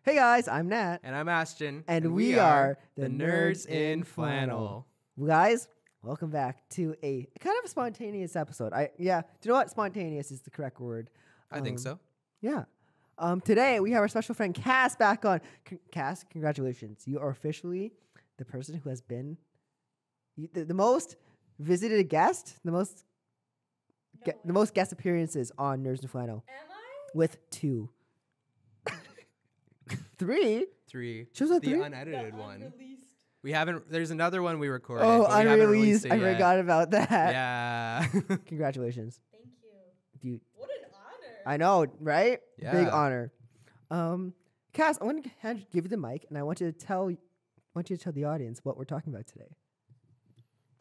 Hey guys, I'm Nat. And I'm Ashton. And we are the Nerds in Flannel. Guys, welcome back to a kind of spontaneous episode. Do you know what? Spontaneous is the correct word. I think so. Yeah. Today we have our special friend Cass back on. Cass, congratulations. You are officially the person who has been the most visited guest, the most guest appearances on Nerds in Flannel. Am I? With 2. 3? 3. She was on the 3? unedited one. Unreleased. We haven't. There's another one we recorded. Oh, but we haven't unreleased. released it I yet. forgot about that. Yeah. Congratulations. Thank you. What an honor. I know, right? Yeah. Big honor. Cass, I want to give you the mic, and I want you to tell the audience what we're talking about today.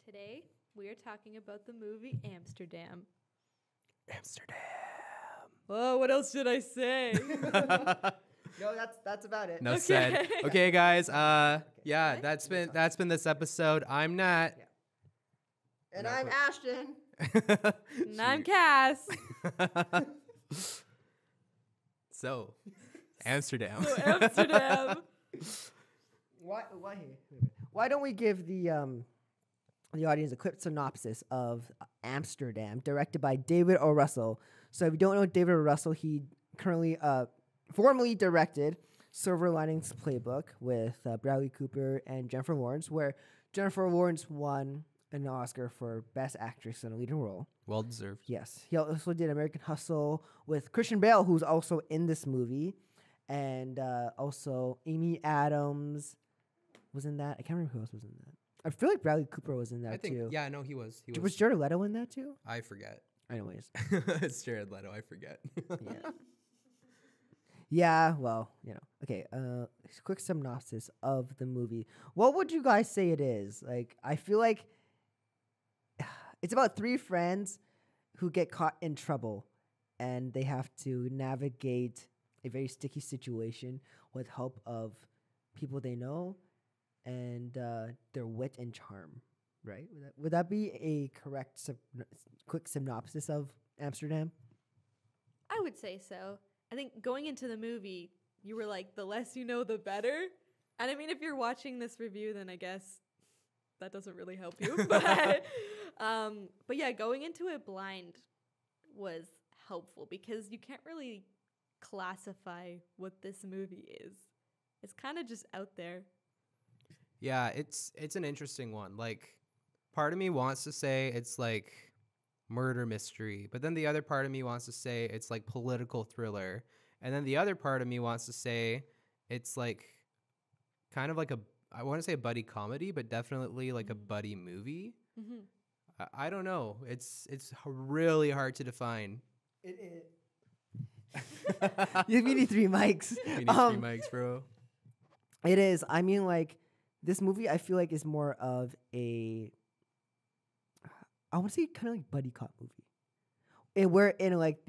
Today, we are talking about the movie Amsterdam. Amsterdam. Oh, what else should I say? No, that's about it. No Okay. said. Okay, guys. Yeah, Okay. that's been this episode. I'm Nat. Yeah. And I'm Ashton. And I'm Cass. So, Amsterdam. So Amsterdam. Why don't we give the audience a quick synopsis of Amsterdam, directed by David O. Russell. So if you don't know David O. Russell, he currently formerly directed Silver Linings Playbook with Bradley Cooper and Jennifer Lawrence, where Jennifer Lawrence won an Oscar for Best Actress in a Leading Role. Well deserved. Yes. He also did American Hustle with Christian Bale, who's also in this movie. And also Amy Adams was in that. I can't remember who else was in that. I feel like Bradley Cooper was in that I think. too. Yeah, no, he was. He Was was. Jared Leto in that too? I forget. Anyways. It's Jared Leto. I forget. Yeah. Yeah, well, Okay, quick synopsis of the movie. What would you guys say it is? Like, I feel like it's about 3 friends who get caught in trouble and they have to navigate a very sticky situation with help of people they know and their wit and charm, right? Would that be a correct quick synopsis of Amsterdam? I would say so. I think going into the movie, you were like, the less you know, the better. And I mean, if you're watching this review, then I guess that doesn't really help you. But yeah, going into it blind was helpful because you can't really classify what this movie is. It's kind of just out there. Yeah, it's an interesting one. Like, part of me wants to say it's like murder mystery, but then the other part of me wants to say it's like political thriller, and then the other part of me wants to say it's like kind of like I want to say a buddy comedy, but definitely like a buddy movie. Mm-hmm. I don't know. It's really hard to define. It is. You need 3 mics. We need 3 mics, bro. It is. I mean, like, this movie, I feel like is more of I want to say kind of like buddy cop movie. And we're in like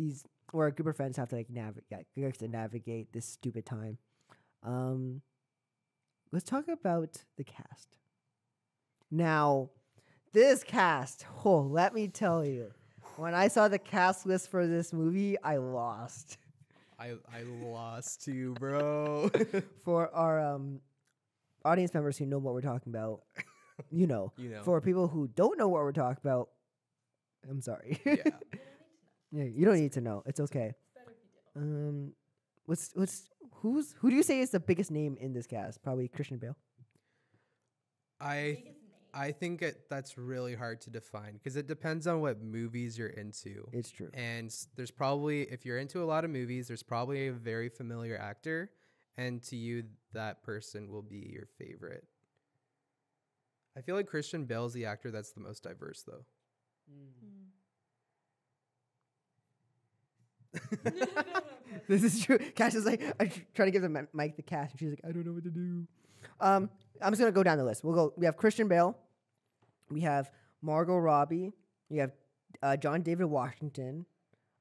where a group of friends have to like navigate this stupid time. Let's talk about the cast. Now, this cast, let me tell you, when I saw the cast list for this movie, I lost. I lost too, bro. For our audience members who know what we're talking about, you know. For people who don't know what we're talking about, I'm sorry. Yeah. Yeah, you don't need to know. It's okay. Who do you say is the biggest name in this cast? Probably Christian Bale. I think that's really hard to define because it depends on what movies you're into. It's true. And there's probably, if you're into a lot of movies, there's probably a very familiar actor, and to you, that person will be your favorite. I feel like Christian Bale's the actor that's the most diverse, though. This is true. Cash is like, I'm trying to give the mic to Cash, and she's like, I don't know what to do. I'm just gonna go down the list. We have Christian Bale, we have Margot Robbie, we have John David Washington,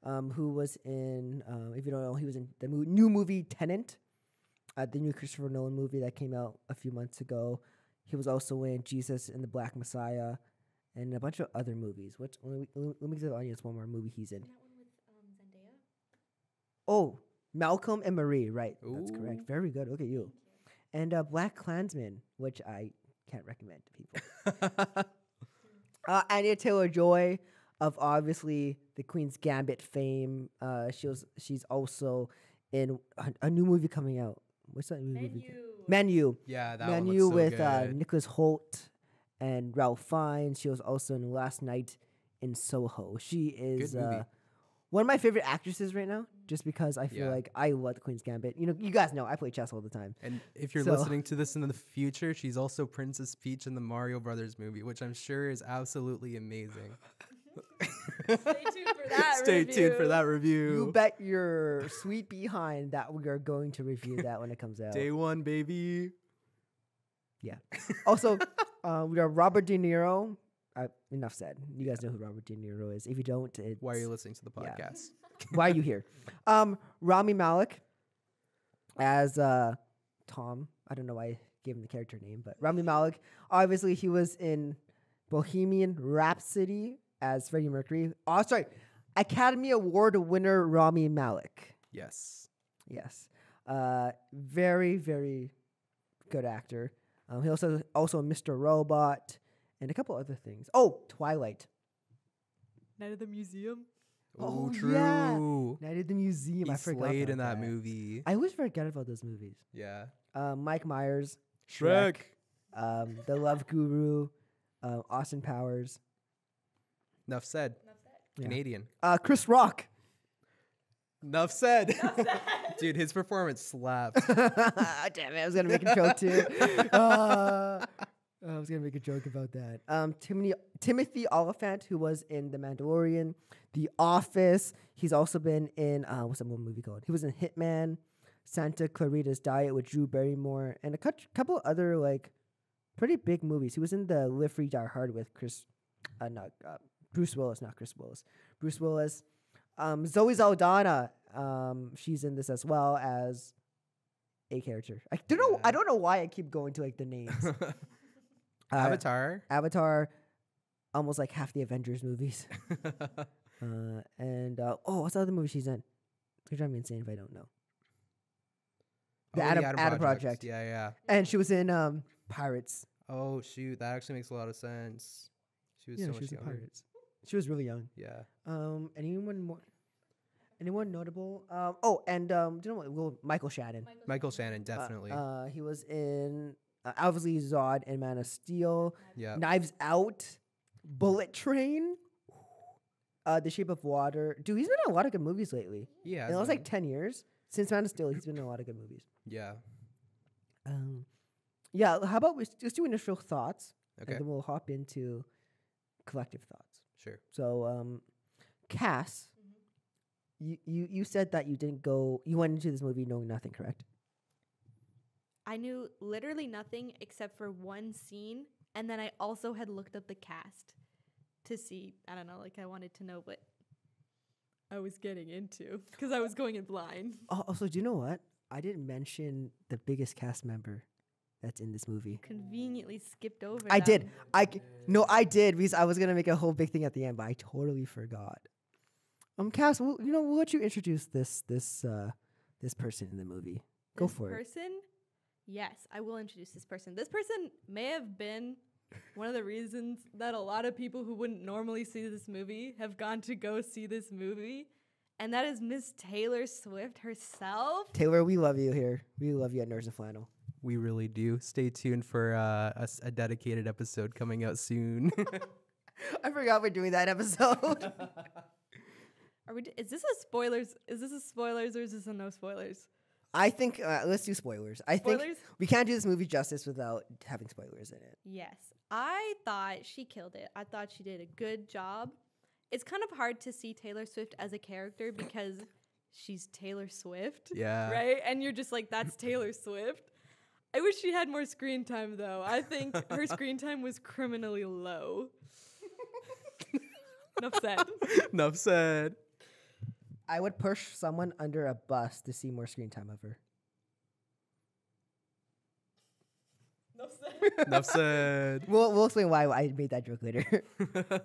who was in, if you don't know, he was in the new movie Tenet, the new Christopher Nolan movie that came out a few months ago. He was also in Jesus and the Black Messiah, and a bunch of other movies. Let me give the audience one more movie he's in. That one with Zendaya? Oh, Malcolm and Marie, right? That's Ooh. correct. Very good. Look at you. And Black Klansman, which I can't recommend to people. Anya Taylor-Joy of obviously the Queen's Gambit fame. She's also in a new movie coming out. What's that new movie? Menu. Yeah, that one Menu looks so with good. Nicholas Hoult and Ralph Fiennes. She was also in Last Night in Soho. She is Good movie. one of my favorite actresses right now, just because I feel Yeah. like I love the Queen's Gambit. You know, you guys know I play chess all the time. And if you're So- listening to this in the future, she's also Princess Peach in the Mario Brothers movie, which I'm sure is absolutely amazing. Stay tuned for that Stay tuned for review. that You review. bet your sweet behind that we are going to review that when it comes out. Day one, baby. Also, we are Robert De Niro. Enough said. You guys know who Robert De Niro is. If you don't, it's Why are you listening to the Yeah. podcast? why are you here? Rami Malek as Tom. I don't know why I gave him the character name, but Rami Malek. Obviously, he was in Bohemian Rhapsody as Freddie Mercury. Oh, sorry. Academy Award winner Rami Malek. Yes. Yes. Very, very good actor. He also Mr. Robot and a couple other things. Oh, Twilight. Night of the Museum. Oh, Oh, yeah. true. Night at the Museum. He I forgot slayed about in that movie. I always forget about those movies. Yeah. Mike Myers, Shrek. The Love Guru, Austin Powers, Enough said. Yeah. Canadian. Chris Rock. Enough said. Dude, his performance slapped. Damn it, I was gonna make a joke too. I was gonna make a joke about that. Timothy Olyphant, who was in The Mandalorian, The Office. He's also been in what's that one movie called? He was in Hitman, Santa Clarita's Diet with Drew Barrymore, and a couple other like pretty big movies. He was in the Live Free Die Hard with Bruce Willis, not Chris Willis. Bruce Willis. Zoe Saldana. She's in this as well as a character. I don't know why I keep going to like the names. Avatar. Avatar, almost like half the Avengers movies. What's the other movie she's in? You're driving me insane if I don't know. The Adam Project. Yeah, yeah. And she was in Pirates. Oh, shoot. That actually makes a lot of sense. She was Yeah, so she much was in younger. Pirates. She was really young. Yeah. Anyone more? Anyone notable? Do you know what? Well, Michael Shannon. Michael Shannon, definitely. He was in obviously Zod and Man of Steel, yeah. Knives Out, Bullet Train, The Shape of Water. Dude, he's been in a lot of good movies lately. Yeah. And it was like 10 years since Man of Steel. He's been in a lot of good movies. Yeah. Yeah. How about we just do initial thoughts, Okay. and then we'll hop into collective thoughts. Sure. So, Cass, you said that you went into this movie knowing nothing, correct? I knew literally nothing except for one scene, and then I also had looked up the cast to see. I don't know, like I wanted to know what I was getting into because I was going in blind. Also, do you know what? I didn't mention the biggest cast member that's in this movie. Conveniently skipped over. I them. did. I did because I was gonna make a whole big thing at the end, but I totally forgot. Cass, we'll let you introduce this person in the movie. Go This for it. person? Yes, I will introduce this person. This person may have been one of the reasons that a lot of people who wouldn't normally see this movie have gone to go see this movie, and that is Miss Taylor Swift herself. Taylor, we love you here. We love you at Nerds In Flannel. We really do. Stay tuned for a dedicated episode coming out soon. I forgot we're doing that episode. Is this a spoilers? Is this a spoilers or is this a no spoilers? I think let's do spoilers. I think Spoilers? we can't do this movie justice without having spoilers in it. Yes. I thought she killed it. I thought she did a good job. It's kind of hard to see Taylor Swift as a character because she's Taylor Swift. Yeah. Right? And you're just like, that's Taylor Swift. I wish she had more screen time, though. I think her screen time was criminally low. Enough said. Enough said. I would push someone under a bus to see more screen time of her. Enough said. Enough said. We'll explain why I made that joke later.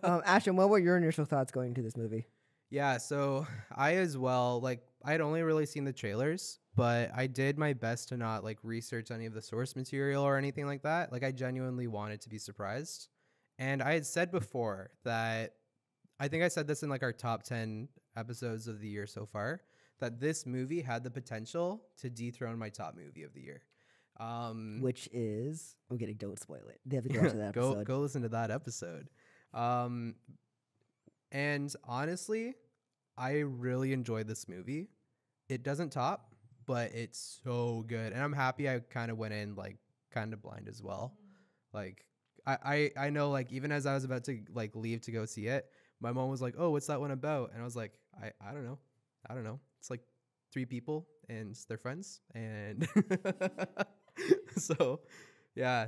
Ashton, what were your initial thoughts going into this movie? Yeah, so I as well, like, I'd only really seen the trailers, but I did my best to not like research any of the source material or anything like that. Like, I genuinely wanted to be surprised. And I had said before that I think I said this in like our top 10 episodes of the year so far, that this movie had the potential to dethrone my top movie of the year. Which is, I'm kidding, don't spoil it. They have to go watch that go episode. go listen to that episode. And honestly, I really enjoyed this movie. It doesn't top, but it's so good. And I'm happy I kind of went in like kind of blind as well. Like I know, like, even as I was about to like leave to go see it, my mom was like, "Oh, what's that one about?" And I was like, I don't know. I don't know. It's like 3 people and they're friends. And so yeah.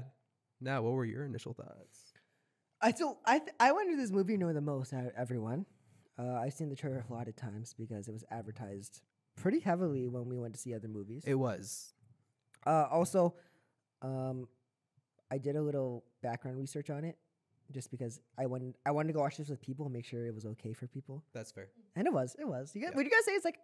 Now, what were your initial thoughts? I went to this movie knowing the most out of everyone. I've seen the trailer a lot of times because it was advertised pretty heavily when we went to see other movies. It was. Also, I did a little background research on it, just because I wanted to go watch this with people and make sure it was okay for people. That's fair. And it was. You guys, Yeah. would you guys say it's like?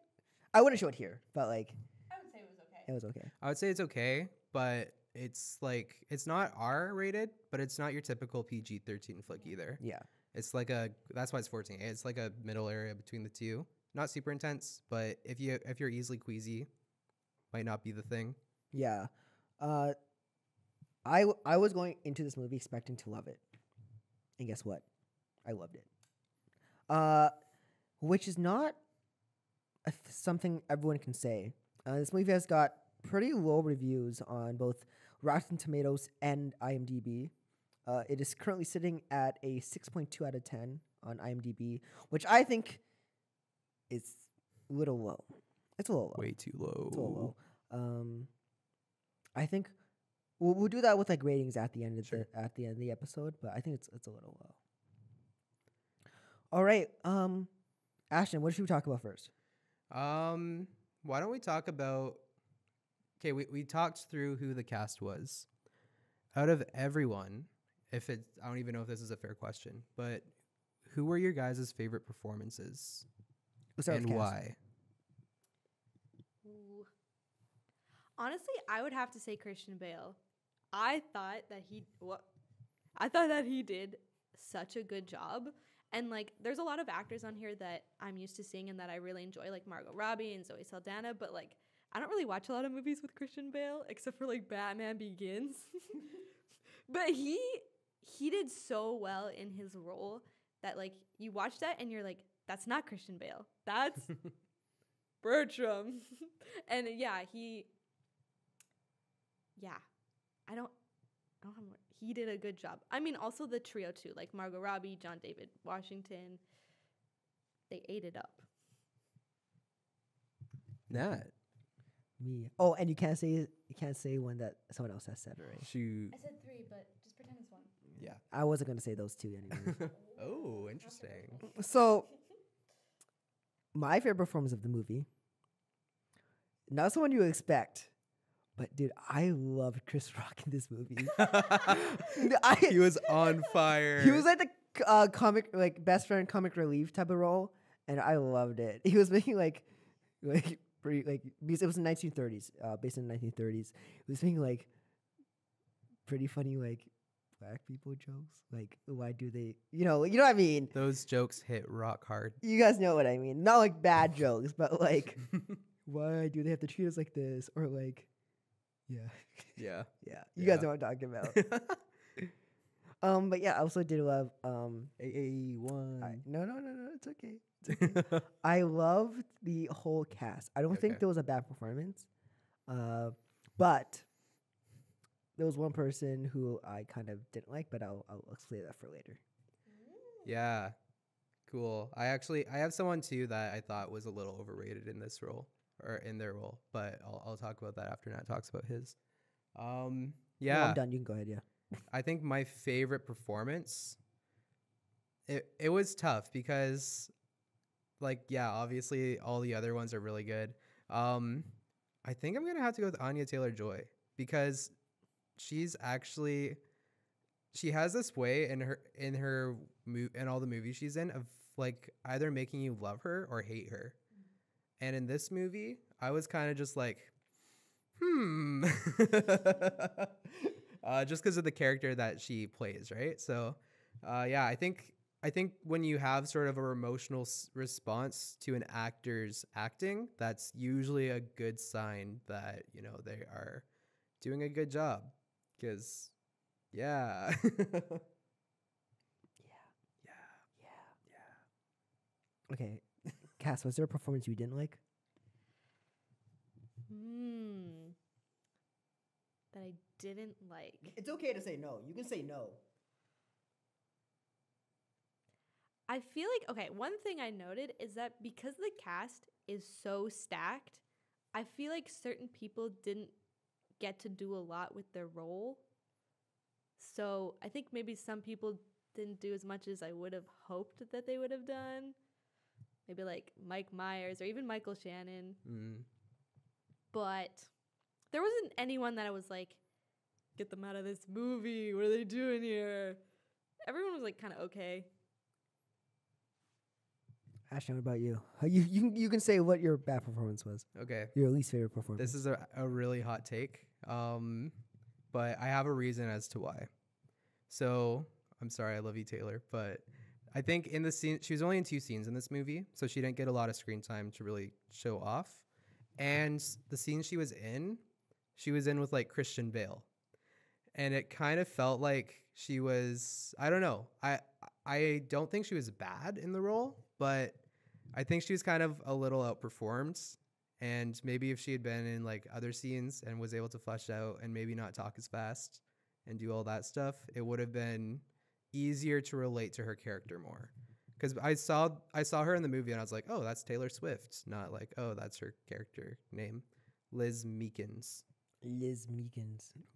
I wouldn't show it here, but like I would say it was okay. it was okay. I would say it's okay, but it's like, it's not R rated, but it's not your typical PG-13 flick either. Yeah. It's like that's why it's 14. It's like a middle area between the two. Not super intense, but if you're easily queasy, might not be the thing. Yeah. I was going into this movie expecting to love it. And guess what? I loved it. Which is not something everyone can say. This movie has got pretty low reviews on both Rotten Tomatoes and IMDb. It is currently sitting at a 6.2 out of 10 on IMDb, which I think is a little low. It's a little low. Way too low. It's a little low. I think we'll do that with like ratings at the end of the episode, but I think it's a little low. All right, Ashton, what should we talk about first? Why don't we talk about? Okay, we talked through who the cast was. Out of everyone, I don't even know if this is a fair question, but who were your guys' favorite performances We'll start and with cast. why? Ooh. Honestly, I would have to say Christian Bale. I thought that he did such a good job. And like, there's a lot of actors on here that I'm used to seeing and that I really enjoy, like Margot Robbie and Zoe Saldana. But like, I don't really watch a lot of movies with Christian Bale except for like Batman Begins. But he did so well in his role that like you watch that and you're like, that's not Christian Bale. That's Bertram. And I don't have more. He did a good job. I mean, also the trio too, like Margot Robbie, John David Washington. They ate it up. Nat. Me. Oh, and you can't say one that someone else has said, right? Shoot. I said 3, but just pretend it's 1. Yeah. I wasn't gonna say those two anyway. Oh, interesting. So, my favorite performance of the movie, not someone you expect, but dude, I loved Chris Rock in this movie. He was on fire. He was like the comic, like best friend, comic relief type of role, and I loved it. He was making like pretty like, because it was in 1930s, based in the 1930s. He was making like pretty funny like black people jokes. Like, why do they, you know what I mean? Those jokes hit rock hard. You guys know what I mean. Not like bad jokes, but like, why do they have to treat us like this? Or like, yeah. Yeah. Yeah. You guys know what I'm talking about. But yeah, I also did love AA1. no, it's okay. It's okay. I loved the whole cast. I don't think Okay. there was a bad performance. But there was one person who I kind of didn't like, but I'll explain that for later. Yeah. Cool. I have someone too that I thought was a little overrated in this role, or in their role, but I'll talk about that after Nat talks about his. No, Yeah. I'm done. You can go ahead. Yeah. I think my favorite performance, it was tough because, like, yeah, obviously all the other ones are really good. I think I'm gonna have to go with Anya Taylor-Joy because she has this way in all the movies she's in of like either making you love her or hate her. And in this movie, I was kind of just like, just because of the character that she plays, right? So, yeah, I think when you have sort of a emotional response to an actor's acting, that's usually a good sign that, you know, they are doing a good job. Because, yeah. Okay. Cass, was there a performance you didn't like? That I didn't like. It's okay to say no. You can say no. I feel like, okay, one thing I noted is that because the cast is so stacked, I feel like certain people didn't get to do a lot with their role. So I think maybe some people didn't do as much as I would have hoped that they would have done. Maybe like Mike Myers or even Michael Shannon. But there wasn't anyone that I was like, get them out of this movie. What are they doing here? Everyone was like kind of okay. Ashton, what about you? You can say what your bad performance was. Okay. Your least favorite performance. This is a really hot take, but I have a reason as to why. So I'm sorry, I love you, Taylor, but I think in the scene, she was only in 2 scenes in this movie, so she didn't get a lot of screen time to really show off. And the scene she was in with like Christian Bale, and it kind of felt like she was, I don't know, I don't think she was bad in the role, but I think she was kind of a little outperformed. And maybe if she had been in like other scenes and was able to flesh out and maybe not talk as fast and do all that stuff, it would have been easier to relate to her character more. Because I saw her in the movie and I was like, oh, that's Taylor Swift, not like, oh, that's her character name, Liz Meekins.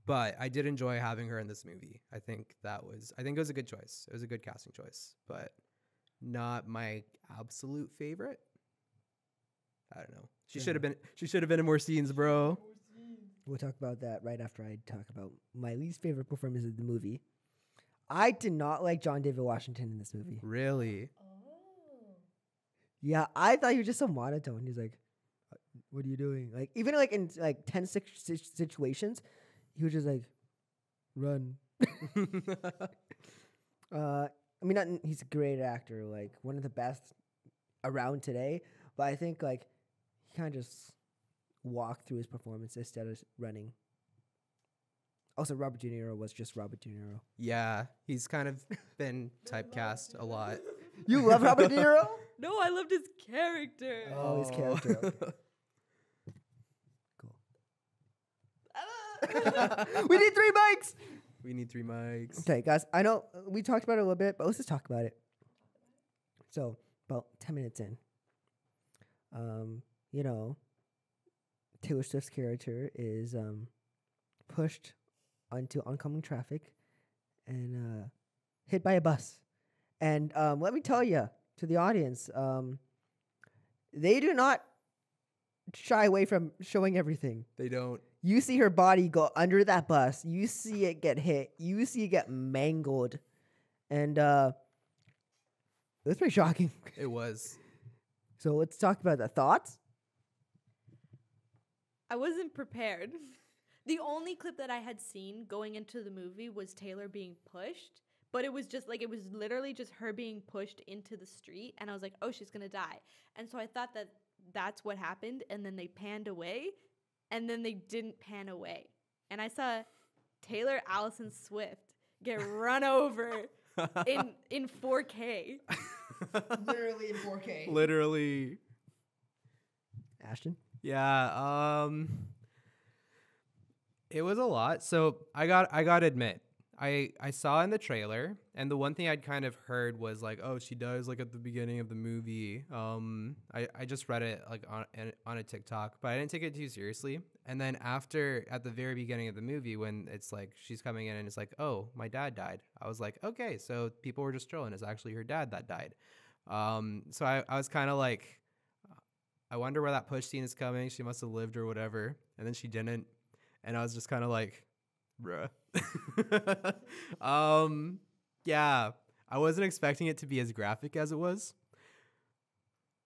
But I did enjoy having her in this movie. I think it was a good choice. It was a good casting choice, but not my absolute favorite. I don't know. She should have been in more scenes, bro. We'll talk about that right after I talk about my least favorite performance of the movie. I did not like John David Washington in this movie. Really? Yeah, I thought he was just so monotone. He's like, what are you doing? Like, even like in like 10 situations, he was just like, run. I mean, he's a great actor, like one of the best around today. But I think like he kind of just walked through his performance instead of running. Also, Robert De Niro was just Robert De Niro. Yeah, he's kind of been typecast a lot. You love Robert De Niro? No, I loved his character. Oh, his character. Okay. Cool. We need 3 mics. We need 3 mics. Okay, guys. I know we talked about it a little bit, but let's just talk about it. So, about 10 minutes in, you know, Taylor Swift's character is pushed onto oncoming traffic and hit by a bus. And let me tell you, to the audience, they do not shy away from showing everything. They don't. You see her body go under that bus. You see it get hit. You see it get mangled. And it was pretty shocking. It was. So let's talk about the thoughts. I wasn't prepared. The only clip that I had seen going into the movie was Taylor being pushed, but it was just like, it was literally just her being pushed into the street, and I was like, oh, she's gonna die. And so I thought that that's what happened, and then they panned away, and then they didn't pan away. And I saw Taylor Allison Swift get run over in 4K. Literally in 4K. Literally. Ashton? Yeah, it was a lot. So I got to admit, I saw in the trailer, and the one thing I'd kind of heard was like, oh, she dies like at the beginning of the movie. I just read it like on a TikTok, but I didn't take it too seriously. And then at the very beginning of the movie, when it's like she's coming in and it's like, oh, my dad died, I was like, okay, so people were just trolling. It's actually her dad that died. So I was kind of like, I wonder where that push scene is coming. She must have lived or whatever. And then she didn't. And I was just kind of like, bruh. Yeah, I wasn't expecting it to be as graphic as it was.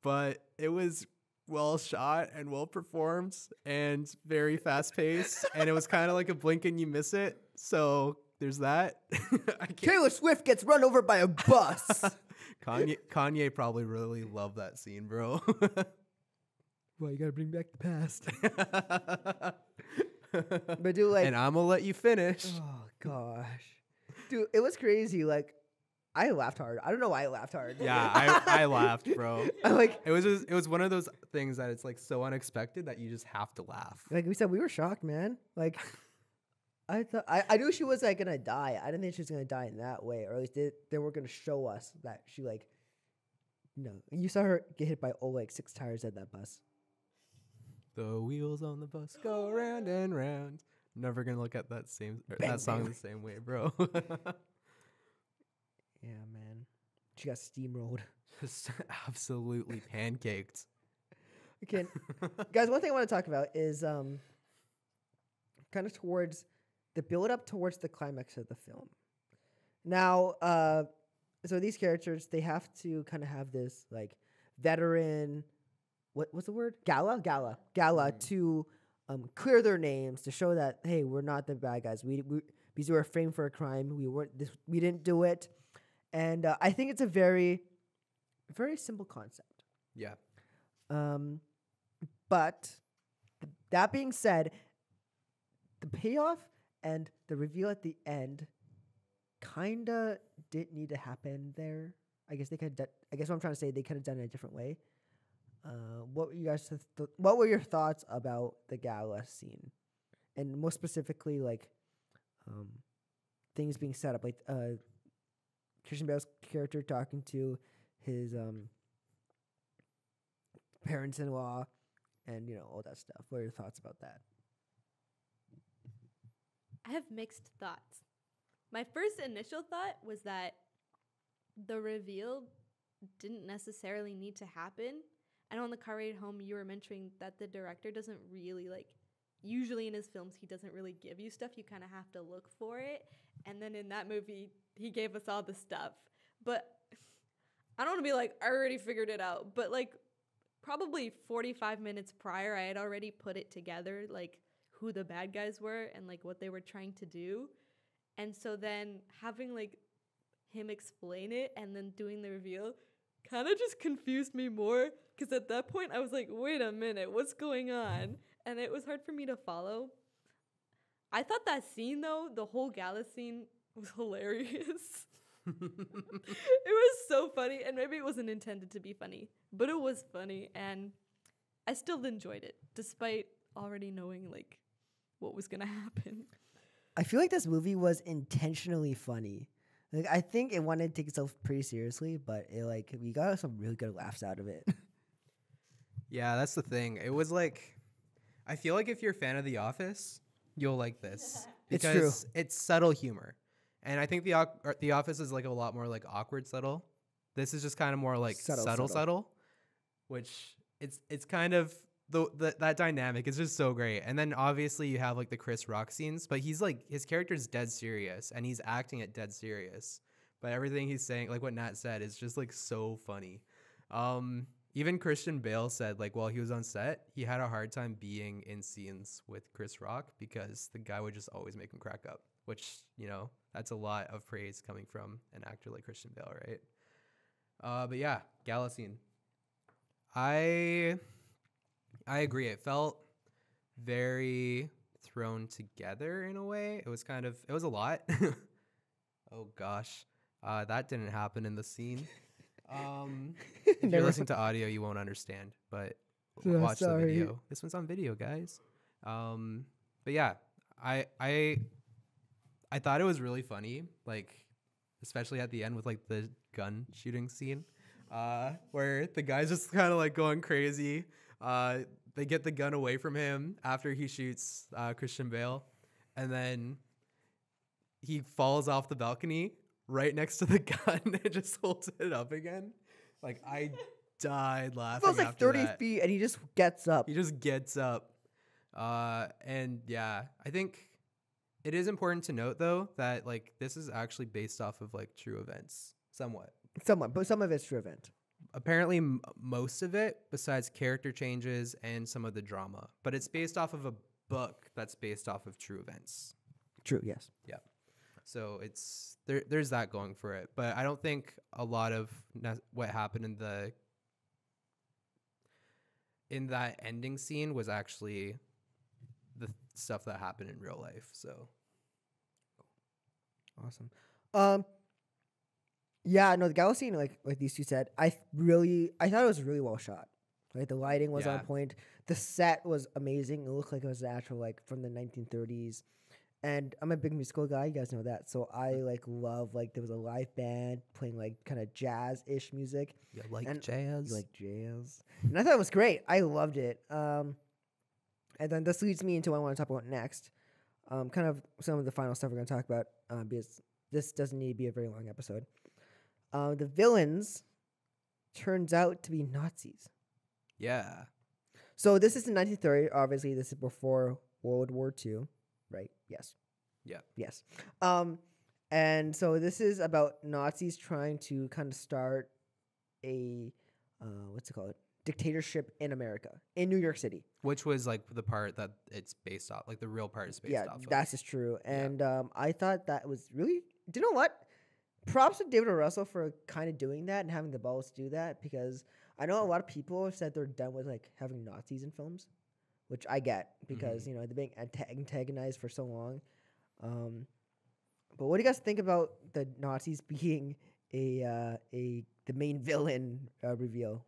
but it was well shot and well performed and very fast paced. And it was kind of like a blink and you miss it. So there's that. I can't. Taylor Swift gets run over by a bus. Kanye probably really loved that scene, bro. Well, you gotta bring back the past. But dude, like, and I'm gonna let you finish. oh gosh, dude, it was crazy. Like, I laughed hard. I don't know why I laughed hard. Yeah, I laughed, bro. I'm like, It was one of those things that it's like so unexpected that you just have to laugh. like we said, we were shocked, man. Like, I thought I knew she was like gonna die. I didn't think she was gonna die in that way, or at least they were gonna show us that she like. No, you saw her get hit by like 6 tires at that bus. The wheels on the bus go round and round. Never gonna look at that song the same way, bro. Yeah, man. She got steamrolled. Just absolutely pancaked. Okay, guys. One thing I want to talk about is kind of towards the build up towards the climax of the film. Now, so these characters, they have to kind of have this like veteran, what's the word? Gala to clear their names to show that, hey, we're not the bad guys. We because we were framed for a crime. We didn't do it. And I think it's a very, very simple concept. Yeah. But that being said, the payoff and the reveal at the end kinda didn't need to happen there. I guess I guess what I'm trying to say, they could have done it a different way. What were your thoughts about the gala scene, and more specifically, like things being set up, like Christian Bale's character talking to his parents-in-law, and all that stuff. What are your thoughts about that? I have mixed thoughts. My first initial thought was that the reveal didn't necessarily need to happen. I know on the car ride home you were mentioning that the director doesn't really usually in his films he doesn't really give you stuff. You kind of have to look for it. And then in that movie he gave us all the stuff. But I don't want to be like, I already figured it out. But probably 45 minutes prior I had already put it together, who the bad guys were and what they were trying to do. And so then having him explain it and then doing the reveal kind of just confused me more, because at that point I was like, wait a minute, what's going on? And it was hard for me to follow. I thought that scene though, the whole gala scene, was hilarious. It was so funny, and maybe it wasn't intended to be funny, but it was funny, and I still enjoyed it despite already knowing what was gonna happen. I feel like this movie was intentionally funny. I think it wanted to take itself pretty seriously, but we got some really good laughs out of it. Yeah, that's the thing. It was I feel like if you're a fan of The Office, you'll like this. It's Because true. it's subtle humor. And I think The Office is a lot more awkward subtle. This is just kind of more subtle, which it's kind of that dynamic is just so great. And then obviously you have the Chris Rock scenes, but he's his character's dead serious and he's acting it dead serious. But everything he's saying, what Nat said, is just so funny. Even Christian Bale said while he was on set, he had a hard time being in scenes with Chris Rock because the guy would just always make him crack up, which, that's a lot of praise coming from an actor like Christian Bale, right? But yeah, gala scene. I agree. It felt very thrown together in a way. It was a lot. Oh gosh. That didn't happen in the scene. If you're listening to audio, you won't understand, but watch the video. This one's on video, guys. But yeah, I thought it was really funny, especially at the end with the gun shooting scene, where the guy's just kind of going crazy. They get the gun away from him after he shoots Christian Bale, and then he falls off the balcony right next to the gun and just holds it up again. I died laughing. It was 30 feet, and he just gets up. He just gets up. And yeah, I think it is important to note though that this is actually based off of true events, somewhat, but some of it's true event. apparently most of it, besides character changes and some of the drama, but it's based off of a book that's based off of true events. True. Yes. Yeah. So it's there's that going for it, but I don't think a lot of what happened in that ending scene was actually the stuff that happened in real life. So Awesome. Yeah, no, the gallows scene, like these two said, I thought it was really well shot. Like the lighting was on Yeah. point. The set was amazing. It looked like it was actual, like from the 1930s. And I'm a big musical guy, you guys know that. So I like love like there was a live band playing like kind of jazz-ish music. you like And jazz. You like jazz, and I thought it was great. I loved it. And then this leads me into what I want to talk about next. Kind of some of the final stuff we're going to talk about because this doesn't need to be a very long episode. The villains turns out to be Nazis. Yeah. So this is in 1930. Obviously, this is before World War II, right? Yes. Yeah. Yes. And so this is about Nazis trying to kind of start a what's it called? Dictatorship in America, in New York City. Which was like the part that it's based off, like the real part is based Yeah, off of. that's just true. Yeah. And I thought that was really. Do you know what? Props to David O. Russell for kind of doing that and having the balls to do that, because I know a lot of people have said they're done with like having Nazis in films, which I get because you know they're being antagonized for so long. But what do you guys think about the Nazis being the main villain reveal?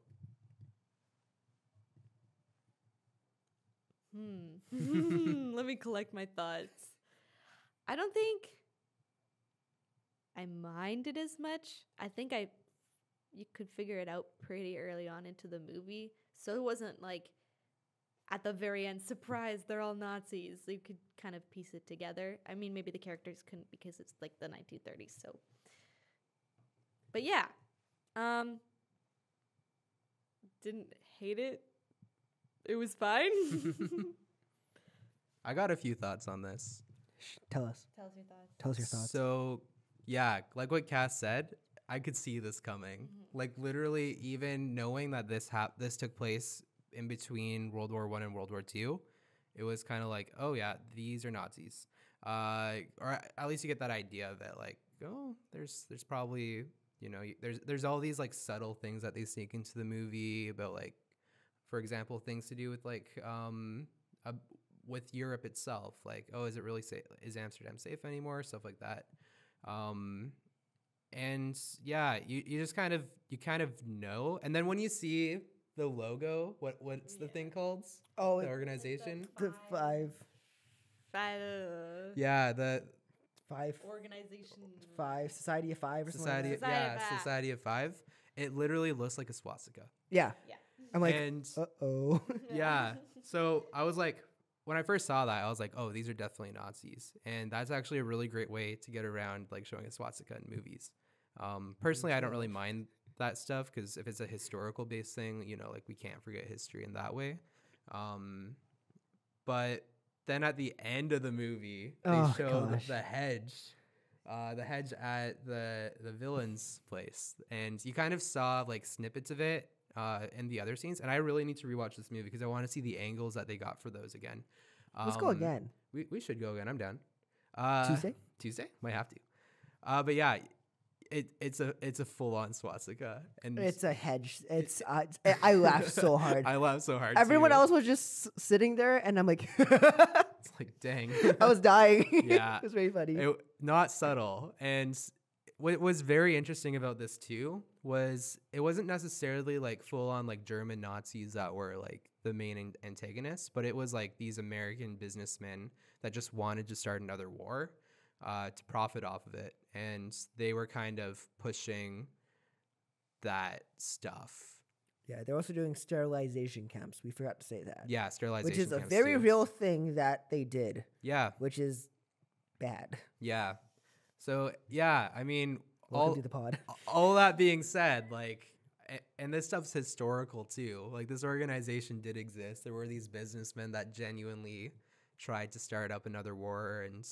Let me collect my thoughts. I don't think I minded as much. I think you could figure it out pretty early on into the movie. So it wasn't like at the very end, surprise, they're all Nazis. You could kind of piece it together. I mean, maybe the characters couldn't because it's like the 1930s. So, but yeah, didn't hate it. It was fine. I got a few thoughts on this. Tell us. Tell us your thoughts. Tell us your thoughts. So, yeah, like what Cass said, I could see this coming. Like literally, even knowing that this took place in between World War I and World War II, it was kind of like, oh yeah, these are Nazis. Or at least you get that idea of it. Like, oh, there's probably, you know, there's all these like subtle things that they sneak into the movie about, like, for example, things to do with like with Europe itself. Like, oh, is it really safe? Is Amsterdam safe anymore? Stuff like that. And yeah, you just kind of know. And then when you see the logo, what's the thing called? Oh, The organization. the five Yeah, the Organization. Society of Five or something. Society. Like that. Society of Five. Society of Five. It literally looks like a swastika. Yeah. Yeah. I'm like, And uh-oh. yeah, so I was like, when I first saw that, I was like, oh, these are definitely Nazis. And that's actually a really great way to get around like showing a swastika in movies. Personally, I don't really mind that stuff because if it's a historical based thing, you know, like we can't forget history in that way. But then at the end of the movie, they showed the hedge at the villain's place, and you kind of saw like snippets of it in the other scenes. And I really need to rewatch this movie because I want to see the angles that they got for those again. Let's go again. We should go again. I'm down. Tuesday might have to. But yeah, it's a full on swastika, and It's a hedge. It's I laughed so hard. I laughed so hard. Everyone too. else was just sitting there, and I'm like, It's like, dang. I was dying. Yeah. It was very funny. Not subtle. And what was very interesting about this too was it wasn't necessarily like full on like German Nazis that were like the main antagonists, but it was like these American businessmen that just wanted to start another war to profit off of it. And they were kind of pushing that stuff. Yeah, they're also doing sterilization camps. We forgot to say that. Yeah, sterilization Which is a camps very too. real thing that they did, Yeah, which is bad. yeah. So yeah, I mean, Welcome to the pod. all that being said, like, and this stuff's historical too. Like, this organization did exist. There were these businessmen that genuinely tried to start up another war, and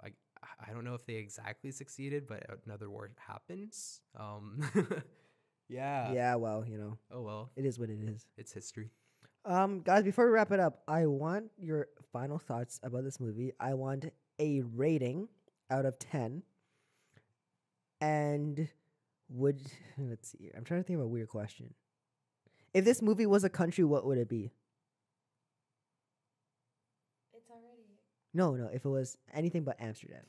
like, I don't know if they exactly succeeded, but another war happens. Yeah. Yeah, well, you know, Oh well, it is what it is. it's history. Guys, before we wrap it up, I want your final thoughts about this movie. I want a rating out of 10. And let's see. I'm trying to think of a weird question. If this movie was a country, what would it be? It's already. No, if it was anything but Amsterdam.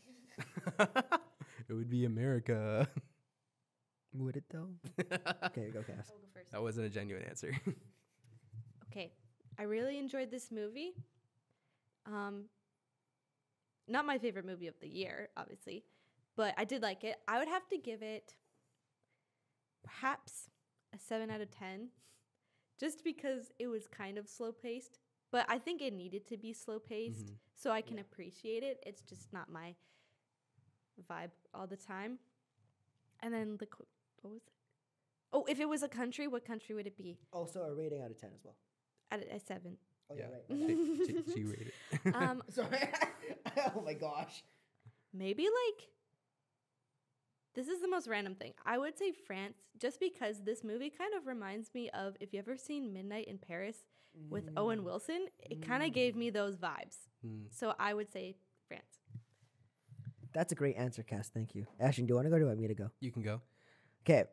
It would be America. Would it though? Okay, go Cass. I'll go first. That wasn't a genuine answer. Okay, I really enjoyed this movie. Not my favorite movie of the year, obviously, but I did like it. I would have to give it perhaps a 7 out of 10, just because it was kind of slow paced. But I think it needed to be slow paced so I can appreciate it. It's just not my vibe all the time. And then what was it? Oh, if it was a country, what country would it be? Also, a rating out of 10 as well. At a 7. Oh, Yeah. right. She rated. Sorry. Oh my gosh. Maybe like, this is the most random thing. I would say France, just because this movie kind of reminds me of, if you ever seen Midnight in Paris with Owen Wilson, it kind of gave me those vibes. So I would say France. That's a great answer, Cass. Thank you. Ashton, do you want to go or do you want me to go? You can go. Okay.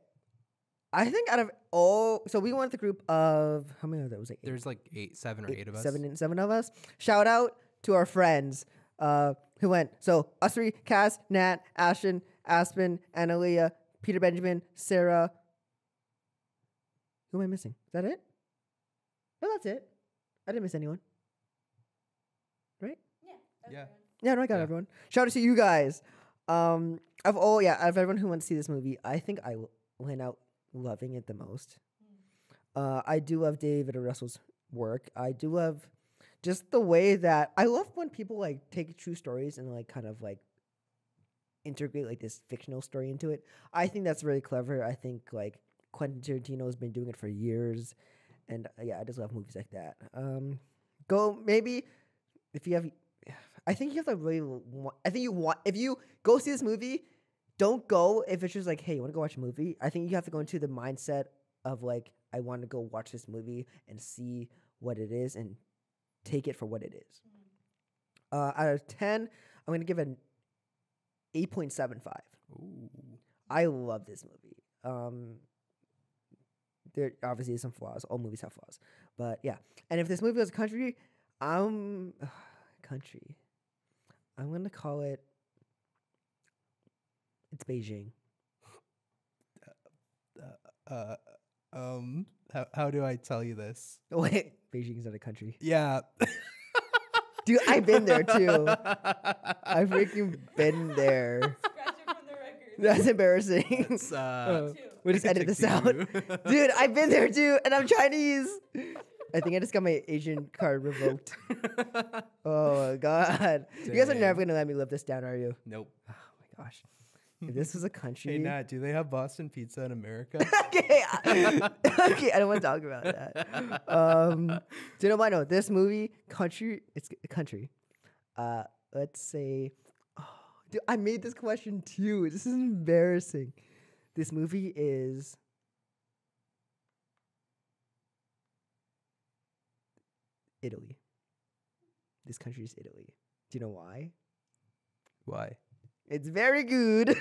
I think out of all, so we went the group of, how many of that was like? There's like 7 or 8 of us. Seven of us. Shout out to our friends who went. So us three: Cass, Nat, Ashton, Aspen, Analia, Peter Benjamin, Sarah. Who am I missing? Is that it? No, that's it. I didn't miss anyone. Right? Yeah. Yeah, no, I got Yeah. everyone. Shout out to you guys. Of everyone who went to see this movie, I think I went out loving it the most. I do love David O. Russell's work. I do love just the way that I love when people like take true stories and like kind of like integrate like this fictional story into it. I think that's really clever. I think like Quentin Tarantino has been doing it for years, and I just love movies like that. Go maybe if you have. I think you have to really. If you go see this movie, don't go if it's just like, hey, you want to go watch a movie. I think you have to go into the mindset of like, I want to go watch this movie and see what it is and take it for what it is. Out of 10, I'm going to give it an 8.75. Ooh. I love this movie. There obviously is some flaws. All movies have flaws. But yeah. And if this movie was a country, I'm going to call it, it's Beijing. How do I tell you this? Wait, Beijing's not a country. Yeah. Dude, I've been there too. I've freaking been there. Scratch it from the record. That's embarrassing. It's, We'll just edit this Take out. two. Dude, I've been there too, and I'm Chinese. I think I just got my Asian card revoked. Oh my god. You guys are Dang. never gonna let me live this down, are you? Nope. Oh my gosh. If this was a country. Hey, Nat, do they have Boston pizza in America? Okay, okay, I don't want to talk about that. Do you know what? No, this movie, country, it's a country. Let's say, dude, I made this question too. This is embarrassing. This movie is Italy. This country is Italy. Do you know why? Why? It's very good.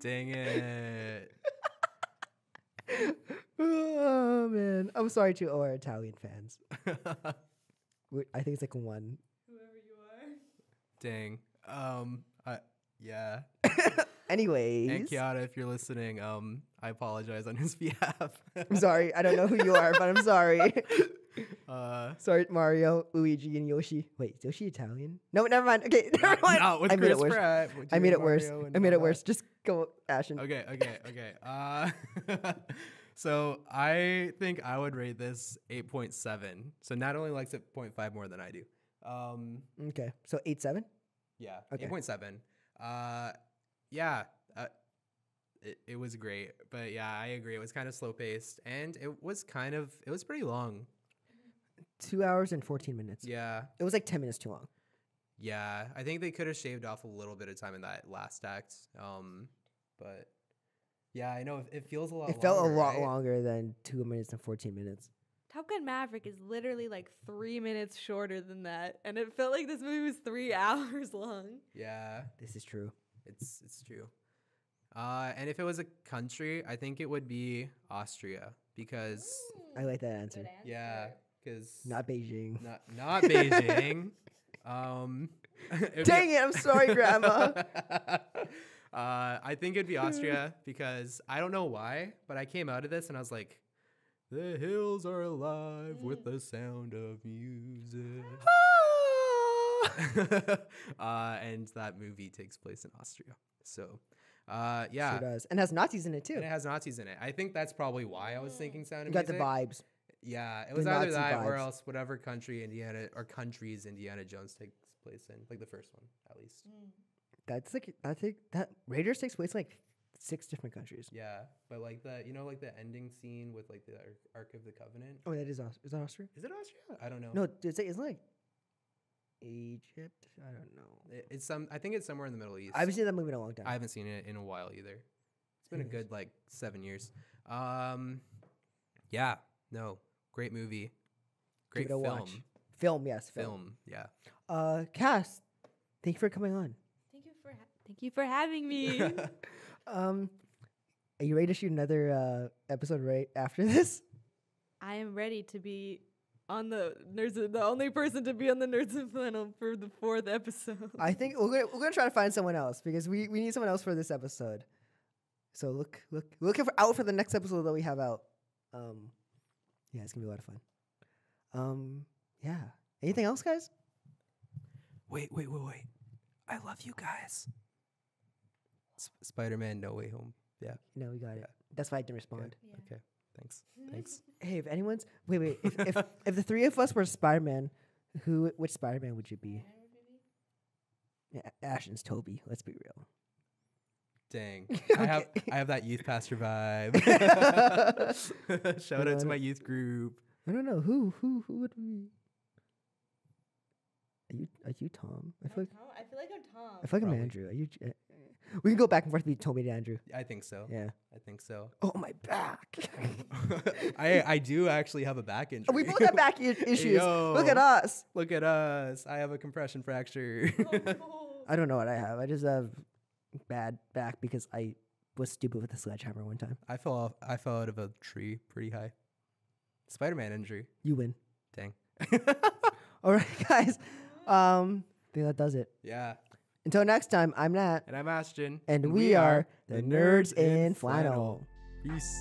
Dang it. Oh man, I'm sorry to all our Italian fans. I think it's like one. Whoever you are. Dang. Yeah. Anyways, And Kiara, if you're listening, I apologize on his behalf. I'm sorry. I don't know who you are, but I'm sorry. Sorry, Mario, Luigi, and Yoshi. Wait, is Yoshi Italian? No, never mind. Okay, never mind. Not with I made Chris it worse. Pratt. I made it worse. Mario and I made it all worse. Just go, Ashton. that. Okay. So I think I would rate this 8.7. So Nat only likes it 0.5 more than I do. Okay, so 8.7. Yeah, Okay. 8.7. Yeah, it was great, but yeah, I agree. It was kind of slow paced, and it was pretty long. 2 hours and 14 minutes. Yeah, It was like 10 minutes too long. yeah. I think they could have shaved off a little bit of time in that last act. But Yeah, I know. It feels a lot. It felt a longer, lot right? longer than 2 minutes and 14 minutes. Top Gun Maverick is literally like 3 minutes shorter than that, and it felt like this movie was 3 hours long. Yeah, This is true. it's true. And if it was a country, I think it would be Austria because I like that answer. yeah, because Not Beijing. not Beijing. It'd Dang be- it! I'm sorry, Grandma. I think it'd be Austria because I don't know why, but I came out of this and I was like, the hills are alive with the sound of music. And that movie takes place in Austria. So, yeah. Sure does, and has Nazis in it too. And it has Nazis in it. I think that's probably why I was thinking Sound You of got the Music. vibes. Yeah, it The was either Nazi that or vibes. else whatever country countries Indiana Jones takes place in, like the first one at least. That's like I think that Raiders takes place in like 6 different countries. Yeah, but like the like the ending scene with like the Ark of the Covenant. Oh, that is Is that Austria? Is it Austria? I don't know. No, isn't it like Egypt? I don't know. It's I think it's somewhere in the Middle East. I haven't seen that movie in a long time. I haven't seen it in a while either. It's been a Yes. good like 7 years. Yeah, no, great movie, great Give it a film. watch. Film, yes, film. Yeah. Cass, thank you for coming on. Thank you for having me. Are you ready to shoot another episode right after this? I am ready to be on the only person to be on the Nerds In Flannel for the 4th episode. I think we're gonna try to find someone else because we need someone else for this episode. So look out for the next episode that we have out. Yeah, it's gonna be a lot of fun. Yeah. Anything else, guys? Wait. I love you guys. Spider-Man No Way Home. Yeah. No, we got it. That's why I didn't respond. Okay. Thanks. Hey, if anyone's wait, if the 3 of us were Spider-Man, which Spider-Man would you be? Yeah, Ashton's Toby. Let's be real. Dang. Okay. I have that youth pastor vibe. Shout out to my youth group. I don't know who would we? Are you Tom? I feel like I'm Tom. I'm Probably. Andrew. Are you? We can go back and forth between Toby and Andrew. I think so. Yeah. I think so. Oh, my back. I do actually have a back injury. We both have back issues. Yo. Look at us. Look at us. I have a compression fracture. I don't know what I have. I just have bad back because I was stupid with a sledgehammer one time. I fell out of a tree pretty high. Spider-Man injury. You win. Dang. All right, guys. I think that does it. Yeah. Until next time, I'm Nat. And I'm Ashton. And we are the Nerds in Flannel. Peace.